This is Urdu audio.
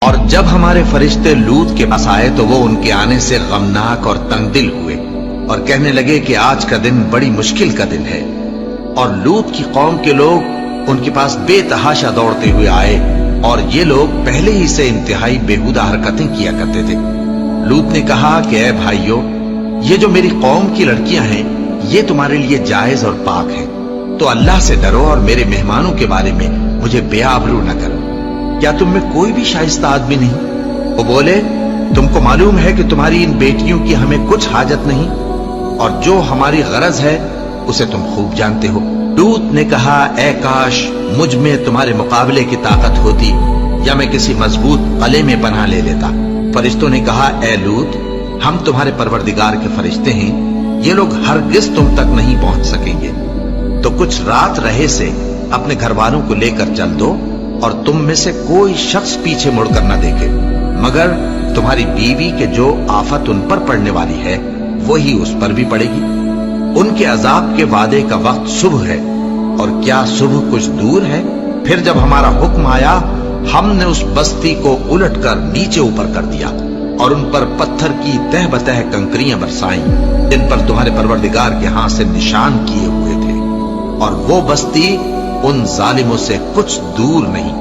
اور جب ہمارے فرشتے لوط کے پاس آئے تو وہ ان کے آنے سے غمناک اور تنگ دل ہوئے اور کہنے لگے کہ آج کا دن بڑی مشکل کا دن ہے۔ اور لوط کی قوم کے لوگ ان کے پاس بے تحاشا دوڑتے ہوئے آئے، اور یہ لوگ پہلے ہی سے انتہائی بےہودہ حرکتیں کیا کرتے تھے۔ لوط نے کہا کہ اے بھائیو، یہ جو میری قوم کی لڑکیاں ہیں یہ تمہارے لیے جائز اور پاک ہیں، تو اللہ سے ڈرو اور میرے مہمانوں کے بارے میں مجھے بے آبرو نہ کرو۔ کیا تم میں کوئی بھی شائستہ آدمی نہیں؟ وہ بولے، تم کو معلوم ہے کہ تمہاری ان بیٹیوں کی ہمیں کچھ حاجت نہیں، اور جو ہماری غرض ہے اسے تم خوب جانتے ہو۔ لوط نے کہا، اے کاش مجھ میں تمہارے مقابلے کی طاقت ہوتی، یا میں کسی مضبوط قلعے میں پناہ لے لیتا۔ فرشتوں نے کہا، اے لوط، ہم تمہارے پروردگار کے فرشتے ہیں، یہ لوگ ہرگز تم تک نہیں پہنچ سکیں گے، تو کچھ رات رہے سے اپنے گھر والوں کو لے کر چل دو، اور تم میں سے کوئی شخص پیچھے مڑ کر نہ دیکھے، مگر تمہاری بیوی کے جو آفت ان پر پڑنے والی ہے وہی اس پر بھی پڑے گی۔ ان کے عذاب کے وعدے کا وقت صبح ہے، اور کیا صبح کچھ دور ہے؟ پھر جب ہمارا حکم آیا، ہم نے اس بستی کو الٹ کر نیچے اوپر کر دیا، اور ان پر پتھر کی تہ بتہ کنکریاں برسائیں، جن پر تمہارے پروردگار کے ہاں سے نشان کیے ہوئے تھے، اور وہ بستی ان ظالموں سے کچھ دور نہیں۔